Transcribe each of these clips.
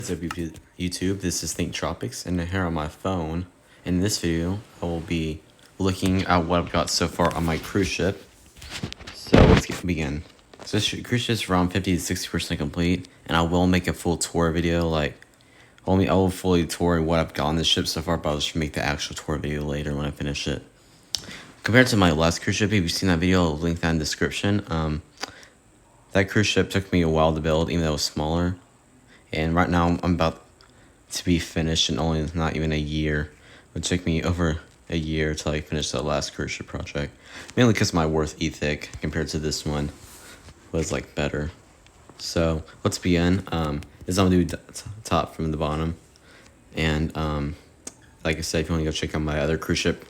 What's up, YouTube? This is Think Tropics, and here on my phone. In this video, I will be looking at what I've got so far on my cruise ship. So let's begin. So this cruise ship is around 50 to 60% complete, and I will make a full tour video. I will fully tour what I've got on this ship so far, but I'll just make the actual tour video later when I finish it. Compared to my last cruise ship, if you've seen that video, I'll link that in the description. That cruise ship took me a while to build, even though it was smaller. And right now, I'm about to be finished in only not even a year. It took me over a year till I finished that last cruise ship project. Mainly because my worth ethic compared to this one was better. So let's begin. This I'm gonna do top from the bottom. And like I said, if you want to go check out my other cruise ship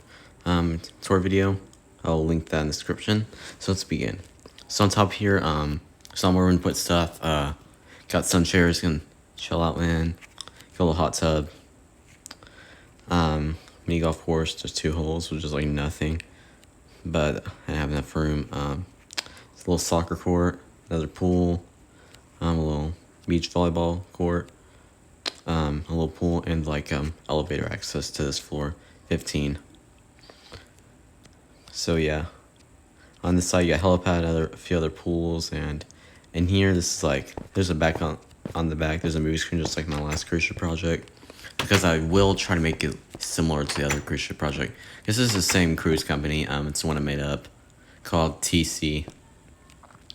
tour video, I'll link that in the description. So let's begin. So on top here, somewhere we're gonna put stuff. Got sun chairs, can chill out in. Got a little hot tub. Mini golf course, there's 2 holes, which is nothing. But I have enough room. It's a little soccer court, another pool, a little beach volleyball court, a little pool, and elevator access to this floor, 15. So yeah. On this side you got helipad, a few other pools, and in here this is there's a back on the back, there's a movie screen just like my last cruise ship project. Because I will try to make it similar to the other cruise ship project. This is the same cruise company, it's the one I made up, called TC.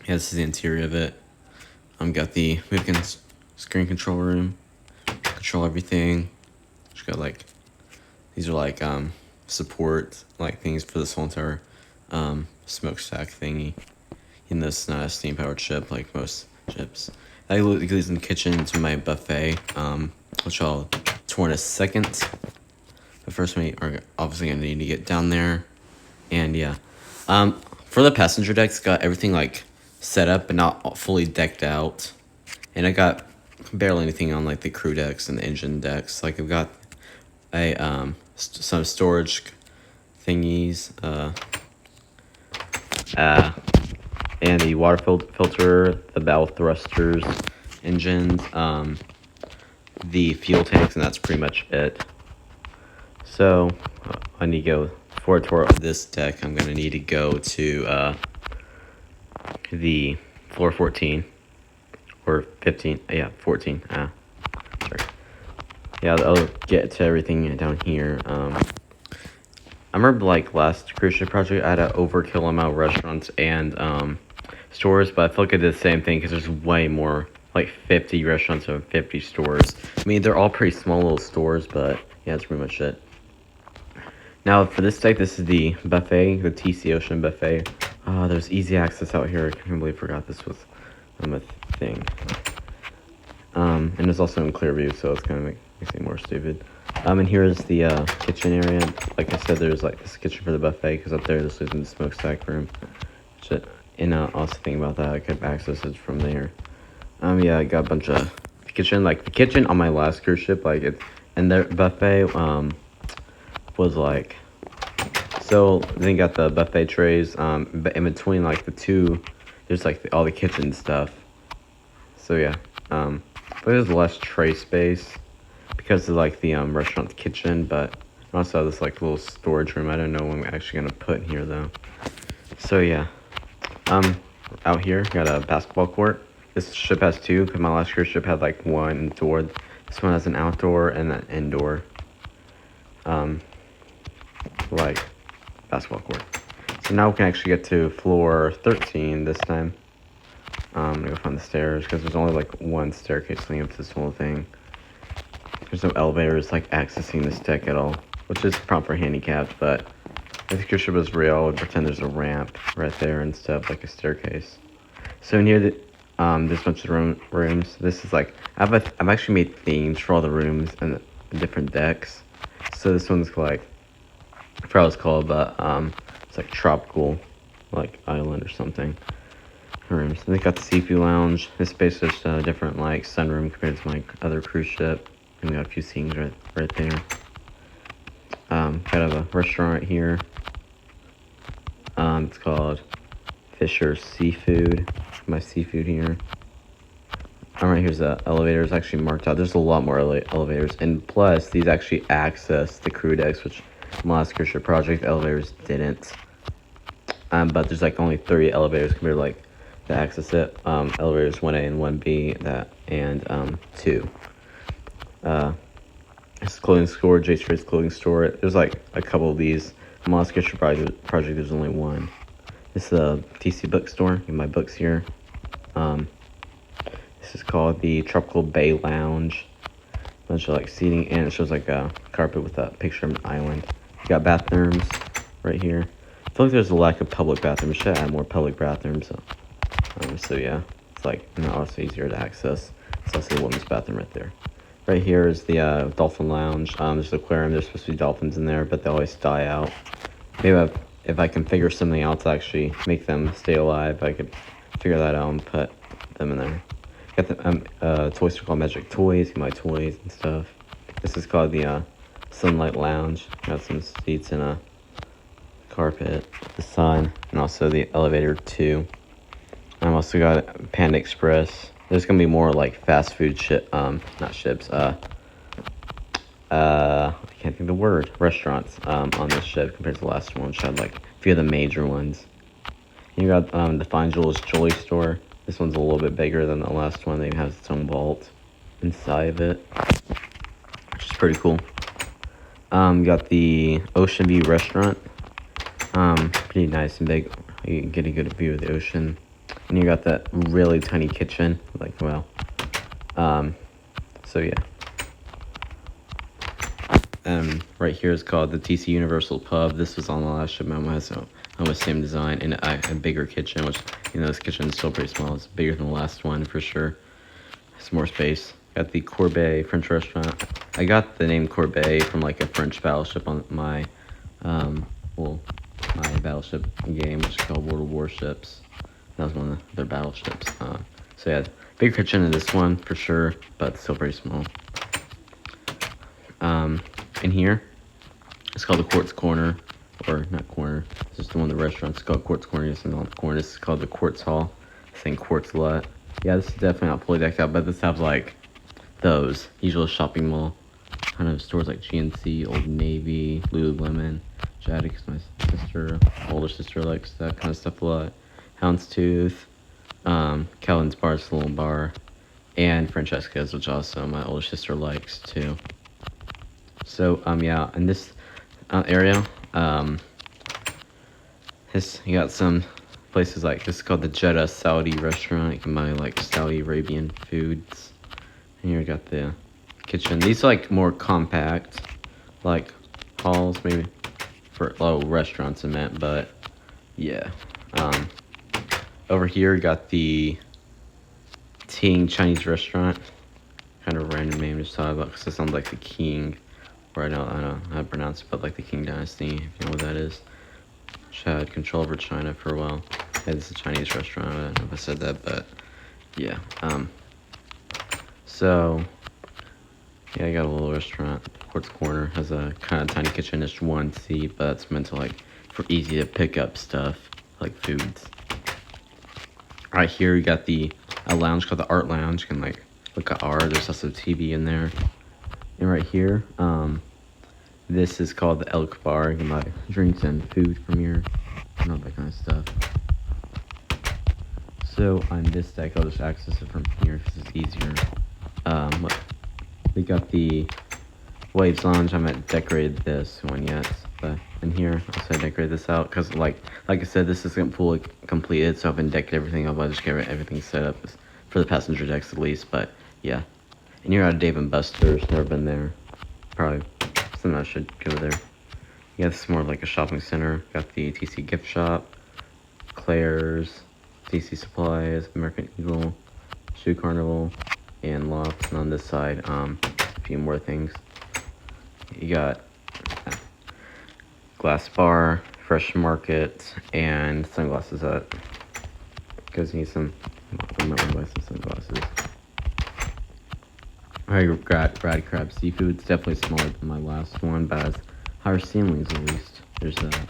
Yeah, this is the interior of it. Got the movie screen control room, control everything. Just got these are support things for this whole entire smokestack thingy. And this is not a steam powered ship like most ships. I goes in the kitchen to my buffet, which I'll tour in a second. But first we are obviously gonna need to get down there. And yeah. For the passenger decks, got everything set up but not fully decked out. And I got barely anything on the crew decks and the engine decks. I've got a some storage thingies, and the water filter, the bow thrusters, engines, the fuel tanks, and that's pretty much it. So I need to go for a tour of this deck. I'm gonna need to go to the floor 14 or 15. Yeah, 14. Sorry. Yeah, I'll get to everything down here. I remember last cruise ship project, I had an overkill amount of restaurants and stores, but I feel like I did the same thing because there's way more, 50 restaurants and 50 stores. I mean, they're all pretty small little stores, but yeah, that's pretty much it. Now for this deck, this is the buffet, the TC Ocean buffet. There's easy access out here. I can't believe I forgot this was a thing. And it's also in clear view, so it's kind of makes me more stupid. And here is the kitchen area. Like I said, there's this kitchen for the buffet, because up there this is in the smokestack room. And also thinking about that, I could access it from there. Yeah, I got a bunch of kitchen. The kitchen on my last cruise ship, and their buffet was so then you got the buffet trays, but in between the two, there's all the kitchen stuff. So yeah, but there's less tray space because of the restaurant's kitchen, but I also have this little storage room. I don't know what I'm actually gonna put in here though. So yeah, out here got a basketball court. This ship has 2, because my last cruise ship had one indoor. This one has an outdoor and an indoor basketball court. So now we can actually get to floor 13 this time. I'm gonna go find the stairs because there's only one staircase leading up to this whole thing. There's no elevators accessing this deck at all, which is proper handicapped, but if the cruise ship was real, I would pretend there's a ramp right there instead of a staircase. So in here, there's a bunch of rooms. This is I've actually made themes for all the rooms and the different decks. So this one's I forgot what it's called, but it's tropical, island or something. Rooms. And they got the seafood lounge. This space is a different sunroom compared to my other cruise ship. And we got a few scenes right there. Got a restaurant right here. It's called Fisher Seafood. My seafood here. Right here's the elevators actually marked out. There's a lot more elevators, and plus these actually access the crew decks, which last Crucial Project elevators didn't. But there's like only 30 elevators compared to like to access it. Elevators 1A and 1B and 2. It's clothing store, J Street's clothing store. There's like a couple of these. Lost Crucial Project there's only one. This is the TC bookstore. Get my books here. This is called the Tropical Bay Lounge. Bunch of like seating, and it shows like a carpet with a picture of an island. You got bathrooms right here. I feel like there's a lack of public bathrooms. Should add more public bathrooms. So yeah, it's like also easier to access. It's also the women's bathroom right there. Right here is the dolphin lounge. There's an aquarium. There's supposed to be dolphins in there, but they always die out. Maybe if I can figure something out to actually make them stay alive, I could figure that out and put them in there. Got the toy store called Magic Toys. Get my toys and stuff. This is called the Sunlight Lounge. Got some seats and a carpet, the sun, and also the elevator too. I've also got Panda Express. There's gonna be more like fast food not ships. I can't think of the word. Restaurants on this ship compared to the last one, which had like a few of the major ones. You got the Fine Jewels Jewelry Store. This one's a little bit bigger than the last one. It has its own vault inside of it, which is pretty cool. You got the Ocean View Restaurant. Pretty nice and big. You can get a good view of the ocean. And you got that really tiny kitchen. Like, well. So yeah. Right here is called the TC Universal Pub. This was on the last shipment. It has almost same design and a bigger kitchen, which, you know, this kitchen is still pretty small. It's bigger than the last one for sure. It's more space. Got the Courbet French restaurant. I got the name Courbet from like a French battleship on my my battleship game, which is called World of Warships. That was one of their battleships. So yeah, bigger kitchen in this one for sure, but still pretty small. In here, it's called the Quartz Corner, or not corner. It's just one of the restaurants. It's called Quartz Corner. It's not the corner. This is called the Quartz Hall. I think Quartz Lot. Yeah, this is definitely not fully decked out, but this has like those usual shopping mall kind of stores like GNC, Old Navy, Lululemon, Jaddy, because my older sister likes that kind of stuff a lot. Houndstooth, Calvin's Bar, Salon Bar, and Francesca's, which also my older sister likes too. So yeah, in this area, you got some places like this is called the Jeddah Saudi restaurant. You can buy like Saudi Arabian foods. And here we got the kitchen. These are like more compact, like halls maybe for restaurants I meant, but yeah. Over here we got the Ting Chinese restaurant. Kind of random name, just thought about because it sounds like the King, or I don't know how to pronounce it, but like the King Dynasty, if you know what that is. Which had control over China for a while. Yeah, this is a Chinese restaurant. I don't know if I said that, but yeah. So yeah, I got a little restaurant. Quartz Corner has a kind of tiny kitchen, just one seat, but it's meant to like for easy to pick up stuff like foods. Right here we got a lounge called the Art Lounge. You can like look at art. There's also TV in there. And right here, this is called the Elk Bar. You can buy drinks and food from here and all that kind of stuff. So on this deck, I'll just access it from here because it's easier. We got the Waves Lounge. I haven't decorated this one yet, but in here, also I decorated this out because like I said, this isn't fully completed, so I haven't decked everything up. I just get everything set up for the passenger decks at least, but yeah. And you're at Dave & Buster's, never been there. Probably something I should go there. Yeah, this is more like a shopping center. Got the TC Gift Shop, Claire's, TC Supplies, American Eagle, Shoe Carnival, and Lofts. And on this side, a few more things. You got Glass Bar, Fresh Market, and Sunglasses Hut. Because you need some, I might want to buy some sunglasses. I got Brad Crab Seafood. It's definitely smaller than my last one, but has higher ceilings at least. There's that.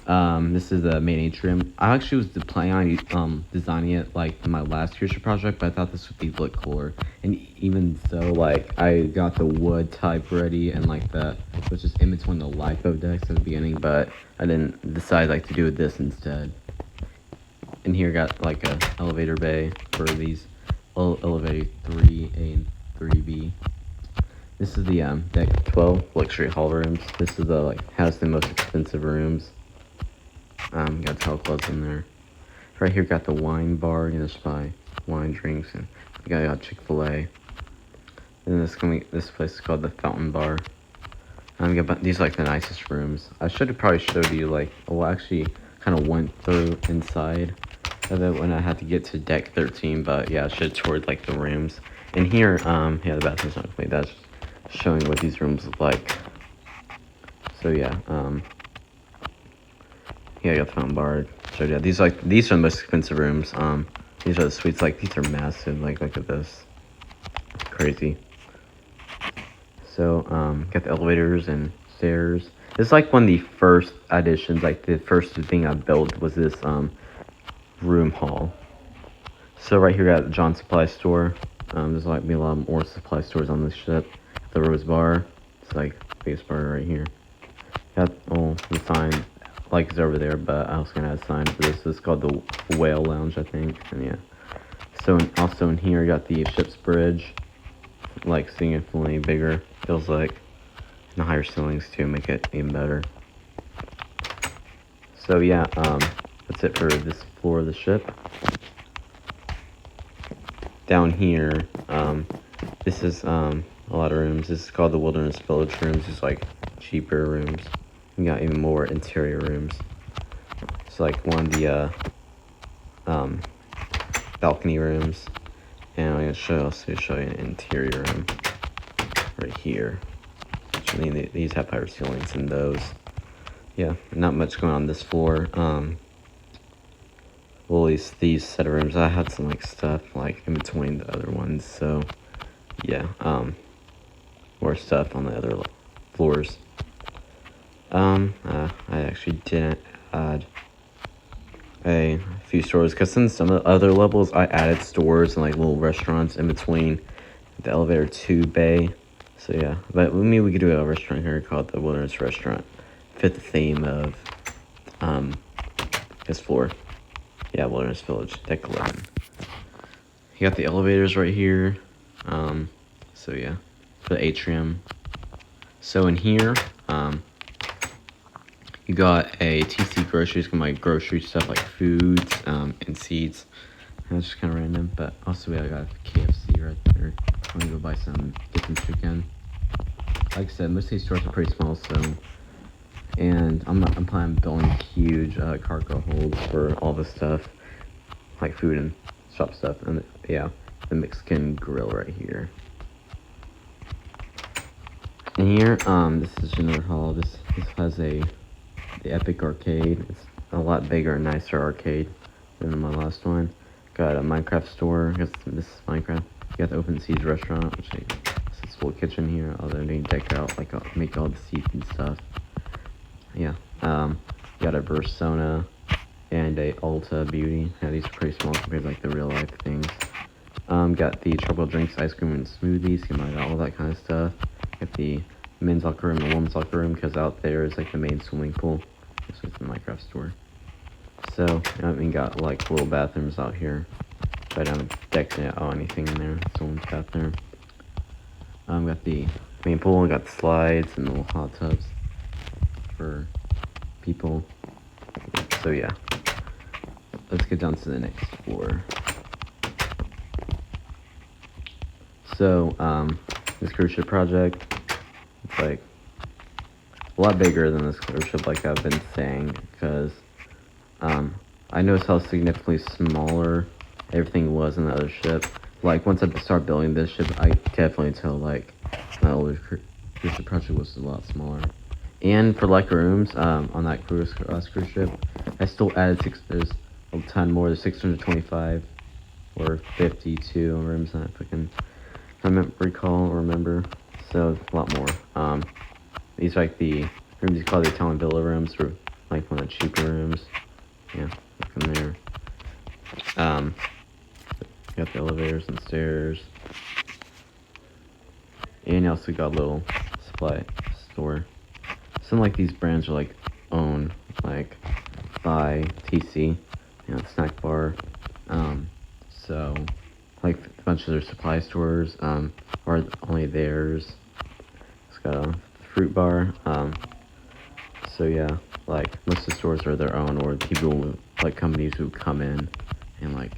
This is the main atrium. I actually was planning on designing it like in my last crucial project, but I thought this would be look cooler. And even so, like I got the wood type ready and like that, which is in between the lipo decks at the beginning, but I didn't decide like to do this instead. And here got like a elevator bay for these elevator 3A and 3B. This is the deck 12 luxury hall rooms. This is the like has the most expensive rooms. Got towel clothes in there. Right here got the wine bar. You just buy wine, drinks, and we got Chick-fil-A. And this place is called the Fountain Bar. These are like the nicest rooms. I should have probably showed you like, well, actually kind of went through inside of it when I had to get to deck 13, but yeah, I should have toured like the rooms. And here, yeah, the bathroom's not complete. That's showing what these rooms look like. So yeah, yeah, I got the fountain bar. So yeah, these are the most expensive rooms. These are the suites. Like these are massive. Like look at this, crazy. So got the elevators and stairs. It's like one of the first additions. Like the first thing I built was this room hall. So right here got the John Supply Store. There's like a lot more supply stores on this ship. The Rose Bar. It's like biggest bar right here. Got the sign. Like it's over there, but I was gonna add a sign for this. It's called the Whale Lounge, I think. And yeah. So also in here, you got the ship's bridge, like significantly bigger. Feels like, and the higher ceilings too make it even better. So yeah, that's it for this floor of the ship. Down here, this is a lot of rooms. This is called the Wilderness Village rooms. It's like cheaper rooms. We got even more interior rooms. It's like one of the balcony rooms, and I'm gonna also show you an interior room right here. These have higher ceilings than those. Yeah, not much going on this floor. Well, at least these set of rooms. I had some like stuff like in between the other ones, so yeah, more stuff on the other floors. I actually didn't add a few stores because in some of the other levels I added stores and like little restaurants in between the elevator 2 bay. So yeah, but maybe we could do a restaurant here called the Wilderness Restaurant. Fit the theme of this floor. Yeah, Wilderness Village, deck 11. You got the elevators right here. So yeah, for the atrium. So in here, you got a TC Groceries, can buy grocery stuff like foods, and seeds. That's just kind of random, but also I got KFC right there. I'm gonna go buy get some chicken. Like I said, most of these stores are pretty small, so, and I'm planning on building huge cargo holds for all this stuff, like food and shop stuff, and yeah, the Mexican grill right here. And here, this is another hall. This has the Epic Arcade. It's a lot bigger and nicer arcade than my last one. Got a Minecraft store. I guess this is Minecraft. You got the Open Seeds restaurant, which is this little kitchen here. Although they deck out, like make all the seeds and stuff. Yeah. Got a Versona and a Ulta Beauty. Yeah, these are pretty small compared to like the real life things. Got the tropical drinks, ice cream, and smoothies. You can buy all that kind of stuff. Got the men's locker room and women's locker room because out there is like the main swimming pool. This is the Minecraft store. So we got like little bathrooms out here. Right down the deck, anything in there. Someone's bathroom. Got the main pool. Got the slides and the little hot tubs for people. So yeah, let's get down to the next floor. So this cruise ship project, it's like a lot bigger than this cruise ship, like I've been saying, because I noticed how significantly smaller everything was in the other ship. Like once I start building this ship, I definitely tell like my older cruise ship project was a lot smaller. And for like rooms on that cruise ship, I still added there's a ton more. There's 625 or 52 rooms that if I recall or remember. So a lot more. These are like the rooms you call the Italian Villa rooms for like one of the cheaper rooms. Yeah, look in there. Got the elevators and stairs. And you also got a little supply store. Some like these brands are like owned like by TC, you know, the snack bar. So like a bunch of their supply stores are only theirs. It's got a fruit bar. So yeah, like most of the stores are their own, or people like companies who come in and like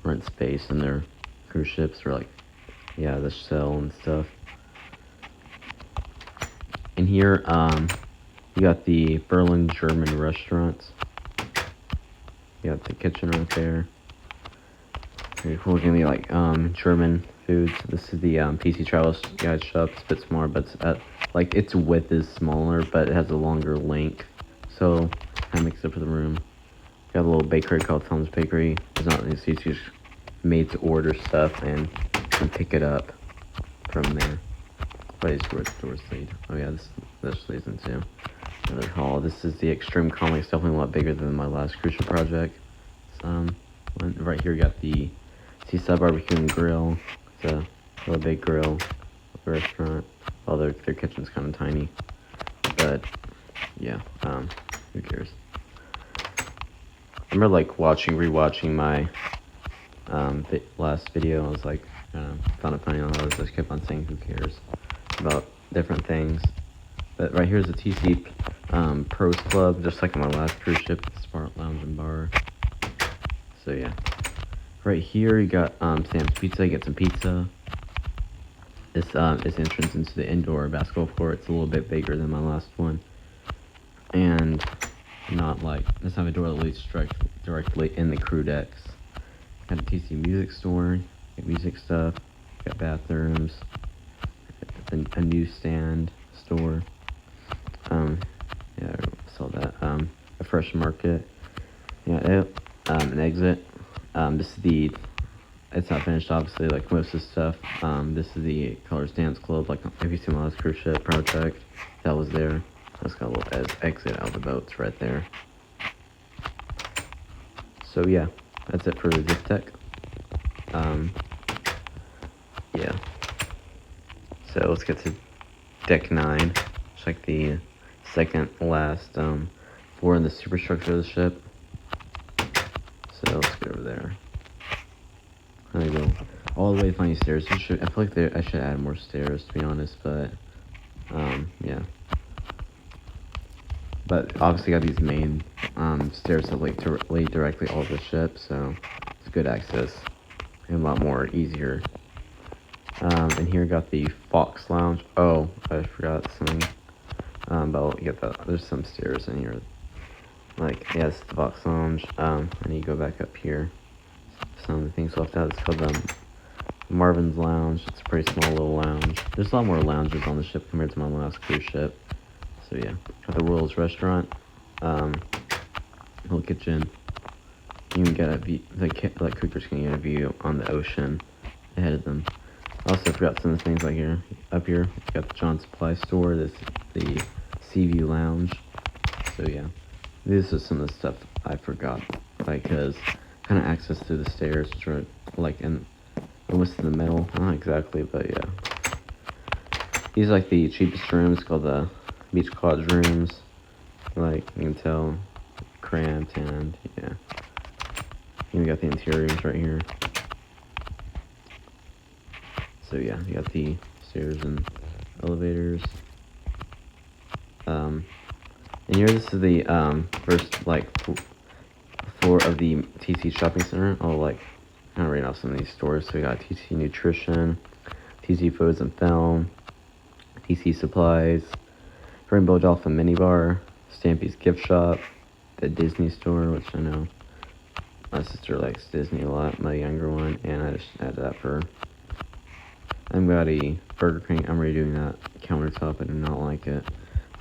rent space in their cruise ships, or like yeah, the sell and stuff. And here, you got the Berlin German restaurants. You got the kitchen right there. We're gonna be like German foods. This is the PC Travel Guide shop. It's a bit smaller, but it's like its width is smaller, but it has a longer length, so kind of makes up for the room. Got a little bakery called Tom's Bakery. It's not it's just made to order stuff and pick it up from there. Place where doors lead. Oh yeah, this leads into another hall. This is the Extreme Comics. Definitely a lot bigger than my last cruise ship project. Right here you got the Seaside Barbecue and Grill. It's a really big grill restaurant. Well, their kitchen's kind of tiny, but yeah, who cares? I remember like rewatching my last video. I was like, found it funny. I just kept on saying, "Who cares?" about different things. But right here's the TC Pros Club, just like on my last cruise ship, Smart Lounge and Bar. So yeah. Right here you got Sam's Pizza. You get some pizza. This is entrance into the indoor basketball court. It's a little bit bigger than my last one, and not like this time a door that leads directly in the crew decks. Got a TC music store. Got music stuff. Got bathrooms. A newsstand store. Yeah, I saw that. A fresh market. Yeah, an exit. This is it's not finished, obviously, like most of the stuff. This is the Colors Dance Club, like if you see my last cruise ship project, that was there. That's got a little exit out of the boats right there. So yeah, that's it for the gift deck. Yeah. So let's get to deck 9. It's like the second last floor in the superstructure of the ship. So let's get over there. There we go. All the way to finding stairs. I feel like I should add more stairs, to be honest, but yeah. But obviously got these main stairs that lead directly all the ship, so it's good access and a lot more easier. And here got the Fox Lounge. Oh, I forgot something. But I'll get that. There's some stairs in here. Like, yeah, it's the Fox Lounge. I need to go back up here. Some of the things left out. It's called Marvin's Lounge. It's a pretty small little lounge. There's a lot more lounges on the ship compared to my last cruise ship. So yeah, got the Royals Restaurant. Little kitchen. You can get a view. Like cookers can get a view on the ocean ahead of them. I also forgot some of the things like here. Up here, we got the John Supply Store. This the Seaview Lounge. So yeah, this is some of the stuff I forgot, like, cause kind of access through the stairs, which are like almost in the middle. Not exactly, but yeah. These are like the cheapest rooms, called the Beach Lodge rooms. Like you can tell, cramped, and yeah. And we got the interior rooms right here. So yeah, you got the stairs and elevators. And here, this is the first like floor of the TC shopping center. I'll like kind of read off some of these stores. So we got TC Nutrition, TC Foods and Film, TC Supplies, Rainbow Dolphin Minibar, Stampy's Gift Shop, the Disney Store, which I know my sister likes Disney a lot, my younger one, and I just added that for her. I've got a Burger King. I'm redoing that countertop. I do not like it.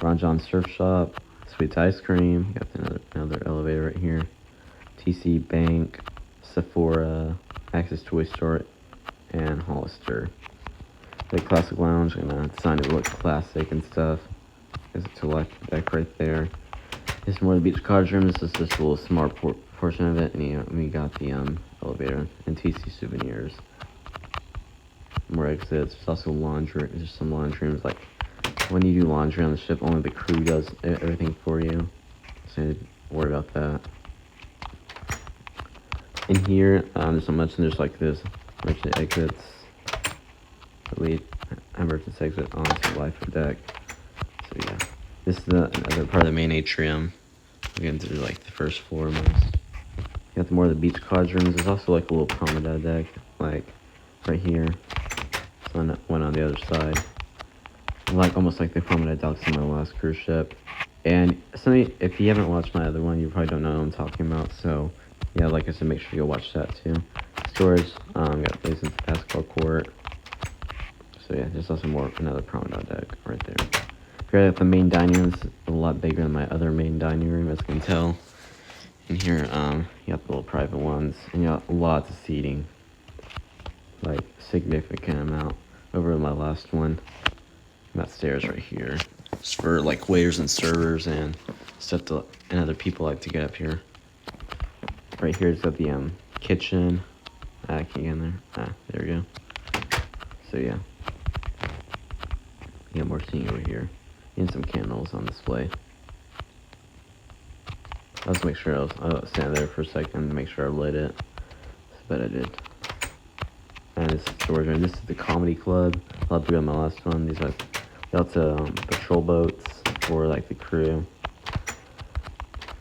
Ron John Surf Shop, Sweets Ice Cream. Got another elevator right here. TC Bank, Sephora, Access Toy Store, and Hollister. The Classic Lounge. I'm gonna design it to look classic and stuff. There's a select deck right there. This is more of the beach cottage room. This is just a little smart portion of it, and we got the elevator and TC souvenirs. More exits. There's also laundry. There's some laundry rooms. Like when you do laundry on the ship, only the crew does everything for you, so don't worry about that. In here, there's not much. And there's like this merchant exits. Lead emergency exit onto the life deck. So yeah, this is the another part of the main atrium. We're getting through like the first floor most. You got more of the beach cottage rooms. There's also like a little promenade deck, like right here. One on the other side, like almost like the promenade docks in my last cruise ship. And if you haven't watched my other one, you probably don't know what I'm talking about. So yeah, like I said, make sure you go watch that too. Storage, got Blazing basketball court. So yeah, there's also another promenade deck right there. Here at the main dining room, it's a lot bigger than my other main dining room, as you can tell. In here, you got the little private ones, and you got lots of seating, like significant amount over my last one. And that stairs right here, just for like waiters and servers and stuff and other people like to get up here. Right here is got the kitchen. Can you get in there? There we go. So yeah. You got more seating over here. And some candles on display. Let's make sure I'll stand there for a second to make sure I lit it. But I did. And this is storage room. This is the comedy club. I'll do on my last one. These are lots of patrol boats for like the crew.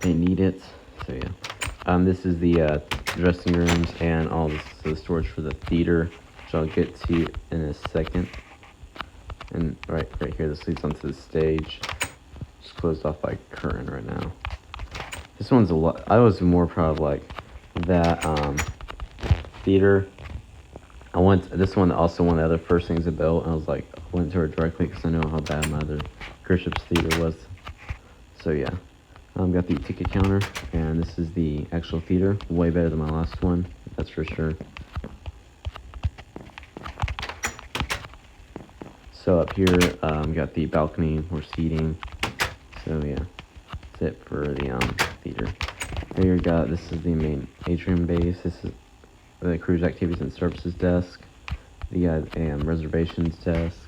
They need it. So yeah. This is the dressing rooms and all this the storage for the theater, which I'll get to in a second. And right here, this leads onto the stage. Just closed off by curtain right now. This one's a lot. I was more proud of like that theater. This one also one of the other first things I built, and I was like, I went to her directly because I know how bad my other cruise ship's theater was. So yeah, got the ticket counter, and this is the actual theater. Way better than my last one, that's for sure. So up here, got the balcony, more seating. So yeah, that's it for the theater. Here this is the main atrium base. This is the cruise activities and services desk. You got a reservations desk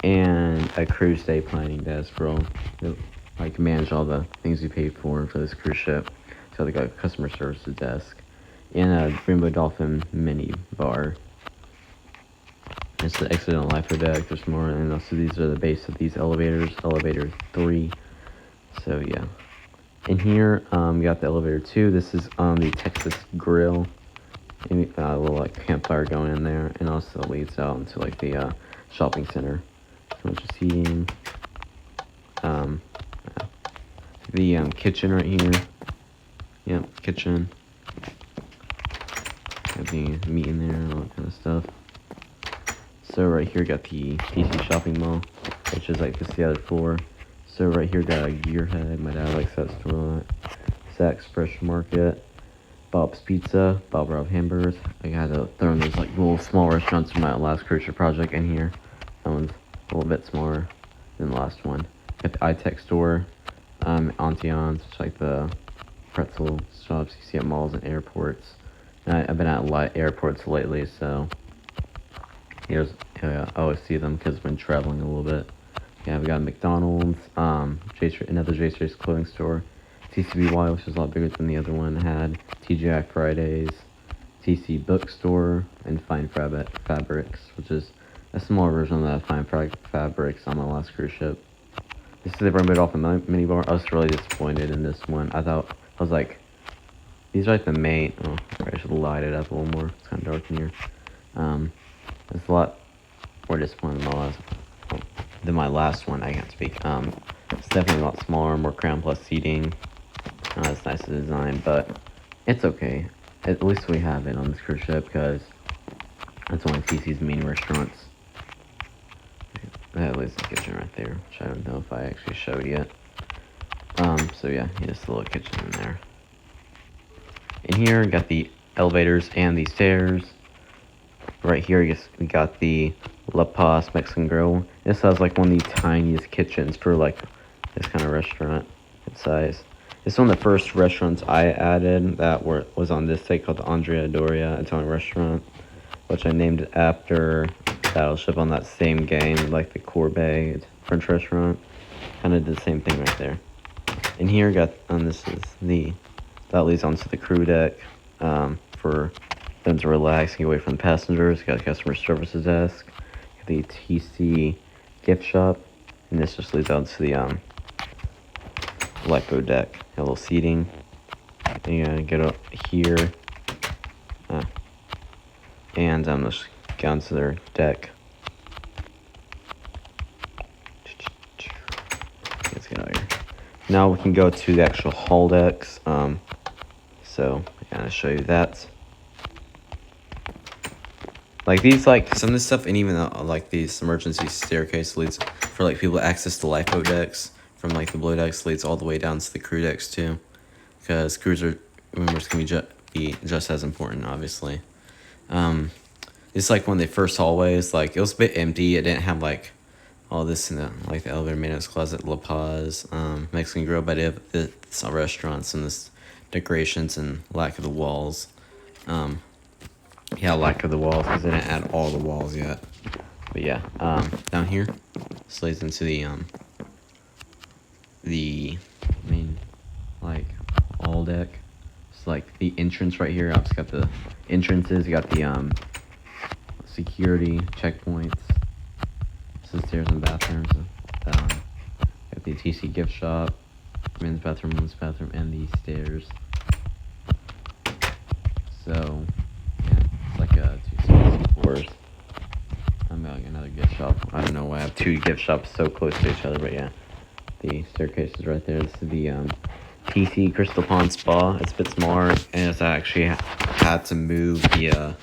and a cruise day planning desk for all, like manage all the things you paid for this cruise ship. So they got a customer services desk and a Rainbow Dolphin mini bar. It's the exit and lifer deck. There's more, and also these are the base of these elevators. Elevator 3. So yeah. In here, we got the elevator 2. This is the Texas Grill. And, a little like campfire going in there, and also leads out into like the shopping center. So much of seating. The kitchen right here. Yep, kitchen. Got the meat in there and all that kind of stuff. So right here got the TC shopping mall, which is like just the other floor. So right here got a Gearhead. My dad likes that store. Saks Fresh Market. Bob's Pizza, Bob Rob Hamburgers. I had to throw in those like little small restaurants in my last cruise ship project in here. That one's a little bit smaller than the last one. Got the iTech store, Auntie-On's, which is like the pretzel shops you see at malls and airports. And I've been at airports lately, so I always see them because I've been traveling a little bit. Yeah, we got McDonald's, another J-Street's clothing store. TCBY, which is a lot bigger than the other one had. TGI Fridays, TC Bookstore, and Fine Fabrics, which is a smaller version of that Fine Fabrics on my last cruise ship. This is the Rainbow Dolphin minibar. I was really disappointed in this one. I was like, these are like the main. Oh, I should light it up a little more. It's kind of dark in here. It's a lot more disappointing than my last one. I can't speak. It's definitely a lot smaller, more crown plus seating. Not as nice a design, but it's okay. At least we have it on this cruise ship because that's one of TC's main restaurants. That is the kitchen right there, which I don't know if I actually showed yet. So yeah, just a little kitchen in there. In here, got the elevators and the stairs. Right here, we got the La Paz Mexican Grill. This has like one of the tiniest kitchens for like this kind of restaurant. size. It's one of the first restaurants I added that was on this site called the Andrea Doria Italian restaurant, which I named after Battleship on that same game, like the Corbeil French restaurant. Kind of did the same thing right there. And here this is that leads onto the crew deck for them to relax and get away from the passengers. Got the customer services desk, got the TC gift shop, and this just leads out to the lifeboat deck. Got a little seating. And get up here, and let's get onto their deck. Let's get out here. Now we can go to the actual hull decks. So I'm gonna show you that. Like these, like some of this stuff, and even like these emergency staircase leads for like people to access the lifeboat decks from like the below decks leads all the way down to the crew decks too, because cruiser members can be just as important, obviously. It's like one of the first hallways. Like it was a bit empty. It didn't have like all this in the like the elevator maintenance closet, La Paz, Mexican Grill, but it's all restaurants and this decorations and lack of the walls. Lack of the walls because they didn't add all the walls yet. But yeah, down here, this leads into the main like all deck. It's like the entrance right here. It's got the entrances. You got the security checkpoints. This is stairs and bathrooms. Got the TC gift shop, men's bathroom, women's bathroom, and the stairs. So yeah, it's like a 2 floors. I'm like another gift shop. I don't know why I have 2 gift shops so close to each other, but yeah, the staircase is right there. This is the TC Crystal Pond Spa. It's a bit smaller, and it's actually had to move the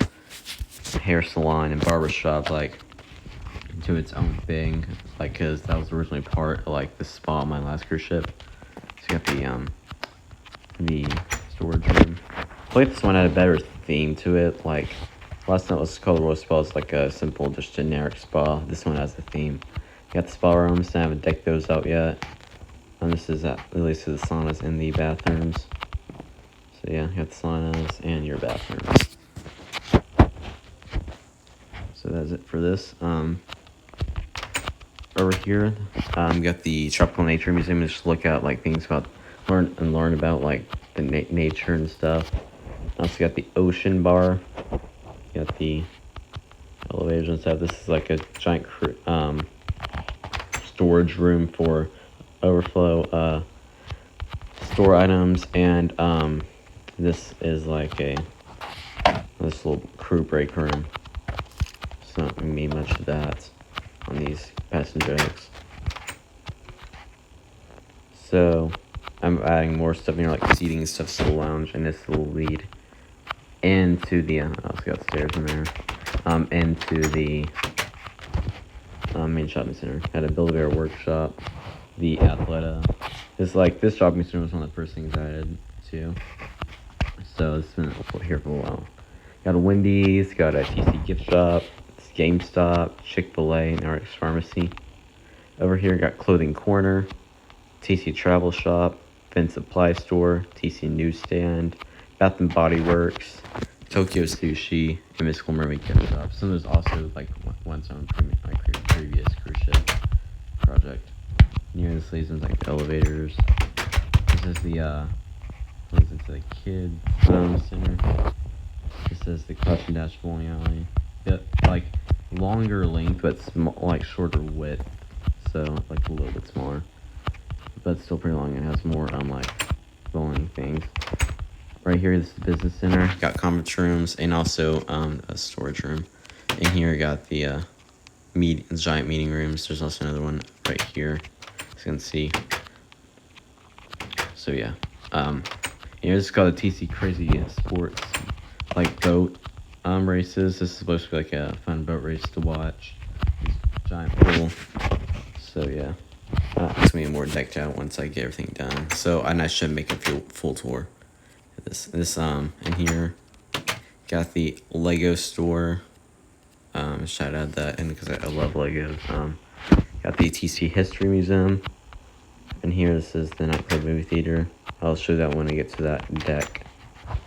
hair salon and barber shop like into its own thing, like because that was originally part of like the spa on my last cruise ship. So you got the storage room. I like this one had a better theme to it. Like last time it was called Royal Spa. It's like a simple, just generic spa. This one has a theme. You got the spa rooms. I haven't decked those out yet. And this is release to the saunas and the bathrooms. So yeah, you got the saunas and your bathrooms. So that's it for this. Over here, got the Tropical Nature Museum. Just look at like things about learn about like the nature and stuff. Also got the ocean bar. Got the elevators and stuff. This is like a giant storage room for overflow store items, and this is like this little crew break room. It's not gonna be much of that on these passenger decks. So I'm adding more stuff in here, like seating and stuff to the lounge, and this will lead into the I also got stairs in there, into the main shopping center. Had a Build-A-Bear workshop, the Athleta. This shopping center was one of the first things I added too. So it's been here for a while. Got a Wendy's, got a TC gift shop, GameStop, Chick-fil-A, and RX Pharmacy. Over here got Clothing Corner, TC Travel Shop, Vince Supply Store, TC Newsstand, Bath and Body Works, Tokyo Sushi, and Mystical Mermaid Gift Shop. Some of those also like ones on my previous cruise ship project. Near this leads into like the elevators. This is the leads into the kids center. This is the Clutch and Dash bowling alley. Like longer length, but like shorter width, so like a little bit smaller, but still pretty long. It has more like bowling things. Right here is the business center. Got conference rooms and also a storage room. And here got the giant meeting rooms. There's also another one right here, as you can see. So yeah, here's called the TC Crazy Sports, like boat races. This is supposed to be like a fun boat race to watch. This giant pool. So yeah, it's gonna be more decked out once I get everything done. So and I should make a full tour. This in here, got the Lego store. Shout out that, and because I love Legos. Got the TC History Museum. And here, this is the nightclub movie theater. I'll show that when I get to that deck,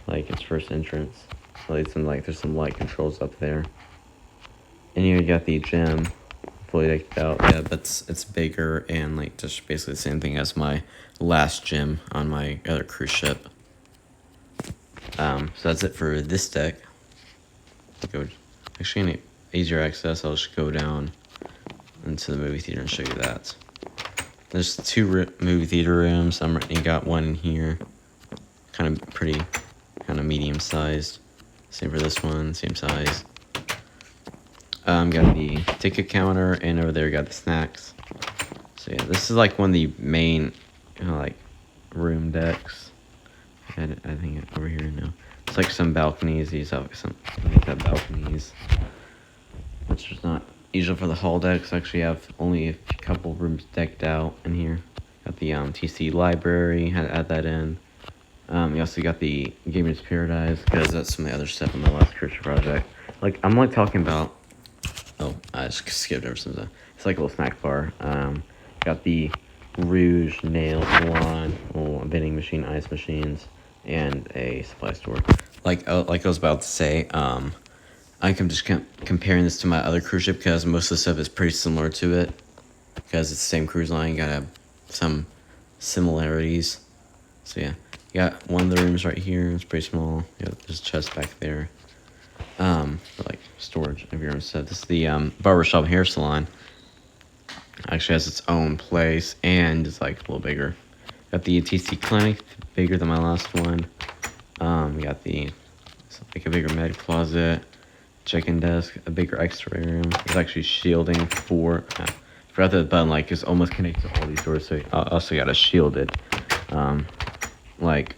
like its first entrance. Like there's some light controls up there. And here you got the gym, fully decked out. Yeah, but it's bigger and like just basically the same thing as my last gym on my other cruise ship. So that's it for this deck. Actually, any easier access, I'll just go down into the movie theater and show you that. There's two movie theater rooms. You got one in here, kind of medium sized. Same for this one, same size. Got the ticket counter, and over there got the snacks. So yeah, this is like one of the main, like room decks. I think over here now. It's like some balconies. These have balconies, which is not usual for the hall decks. Actually, have only a couple rooms decked out in here. Got the TC library. Had to add that in. You also got the Gamers Paradise, because that's some of the other stuff on the last Christian project. Like I'm like talking about. Oh, I just skipped over some stuff. It's like a little snack bar. Got the Rouge nail salon, a vending machine, ice machines, and a supply store. Like I was about to say, I'm just comparing this to my other cruise ship, because most of the stuff is pretty similar to it, because it's the same cruise line. You gotta have some similarities. So yeah, you got one of the rooms right here. It's pretty small. Yeah, there's a chest back there. For like storage of your own stuff. This is the barbershop hair salon. Actually has its own place and it's like a little bigger. Got the TC clinic, bigger than my last one. Got like a bigger med closet, check-in desk, a bigger X-ray room. It's actually shielding for. Forgot that the button like is almost connected to all these doors. So I also got a shielded, like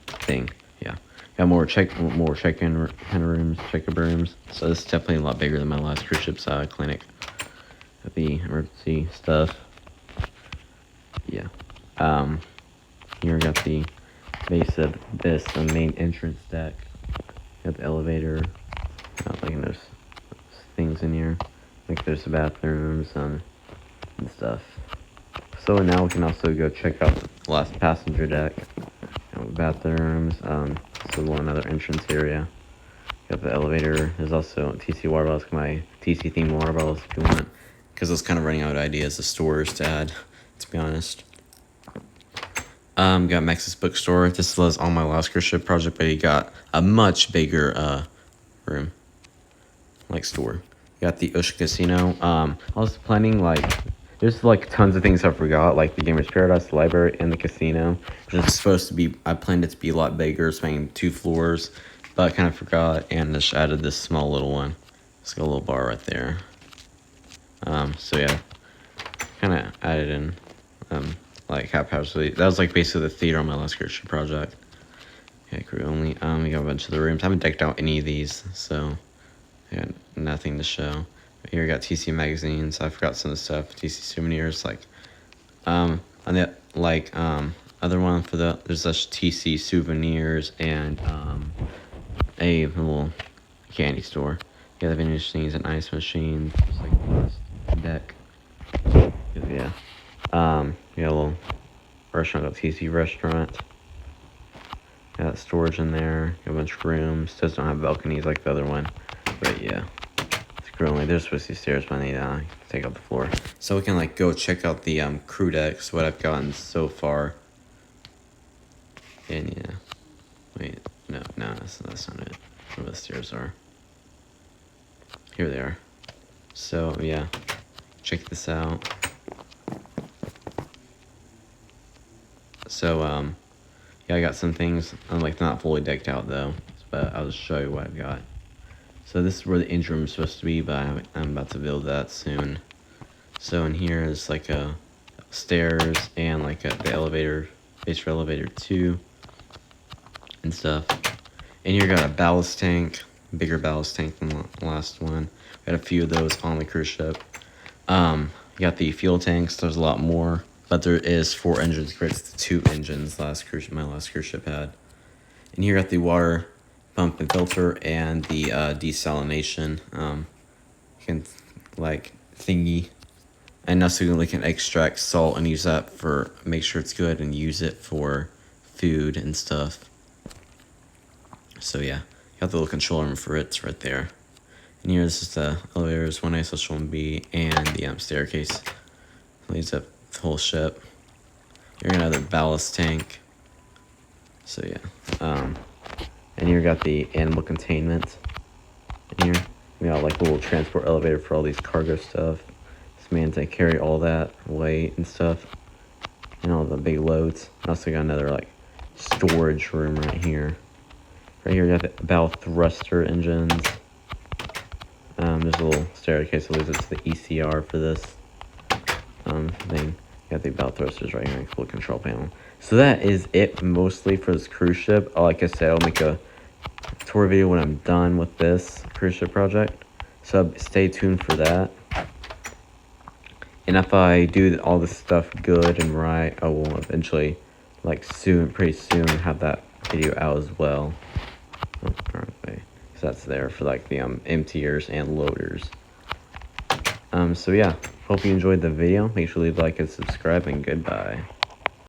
thing. Yeah. Got more check-in kind of rooms, check-in rooms. So this is definitely a lot bigger than my last cruise ship's clinic. Got the emergency stuff. Yeah. Here we got the base of this, the main entrance deck. Got the elevator. Like there's things in here. Like there's the bathrooms and stuff. So now we can also go check out the last passenger deck. Bathrooms. So another entrance area. Got the elevator. There's also TC water bottles. My TC themed water bottles if you want, because I was kind of running out of ideas of stores to add, to be honest. Got Max's bookstore. This was on my last cruise ship project, but he got a much bigger room, like store. Got the Ocean Casino. I was planning there's like tons of things I forgot, like the Gamers Paradise, the library, and the casino. It's supposed to be, I planned it to be a lot bigger, spanning 2 floors, but I kind of forgot and just added this small little one. It's got a little bar right there. So yeah, kind of added in, like haphazardly. That was like basically the theater on my last cruise ship project. Yeah, crew only. We got a bunch of the rooms. I haven't decked out any of these, so yeah, nothing to show. Here we got TC magazines. I forgot some of the stuff. TC souvenirs, on the other one for there's just TC souvenirs and a little candy store. Yeah, the vending machines and ice machines. It's like the last deck. Yeah. We got a little restaurant, got TC restaurant. Got storage in there. Got a bunch of rooms. Does not have balconies like the other one, but yeah. Only there's supposed to be stairs, but I need to take out the floor. So we can go check out the crew decks, what I've gotten so far. And yeah, wait, no, that's not it. Where the stairs are. Here they are. So yeah, check this out. So yeah, I got some things. I'm not fully decked out though, but I'll just show you what I've got. So this is where the engine room is supposed to be, but I'm about to build that soon. So in here is a stairs and the elevator, base for elevator 2 and stuff. And here got a ballast tank, bigger ballast tank than the last one. Got a few of those on the cruise ship. You got the fuel tanks. There's a lot more, but there is 4 engines compared to the 2 engines my last cruise ship had. And here got the water pump and filter and the desalination thingy And also you can extract salt and use that for, make sure it's good and use it for food and stuff. So yeah, you have the little control room for it, it's right there. And here this is the elevators, 1A/ 1B, and the staircase. Leads up the whole ship. You're gonna have the ballast tank. So yeah, and here we got the animal containment. In here, we got like a little transport elevator for all these cargo stuff. This man's gonna carry all that weight and stuff, and all the big loads. And also got another like storage room right here. Right here, we got the bow thruster engines. There's a little staircase that leads up to the ECR for this thing. Got the bow thrusters right here, full control panel. So that is it mostly for this cruise ship. Like I said, I'll make a tour video when I'm done with this cruise ship project. So stay tuned for that. And if I do all this stuff good and right, I will eventually, like pretty soon, have that video out as well. Oh, okay. So that's there for like the emptiers and loaders. So yeah, hope you enjoyed the video. Make sure to leave a like and subscribe, and goodbye.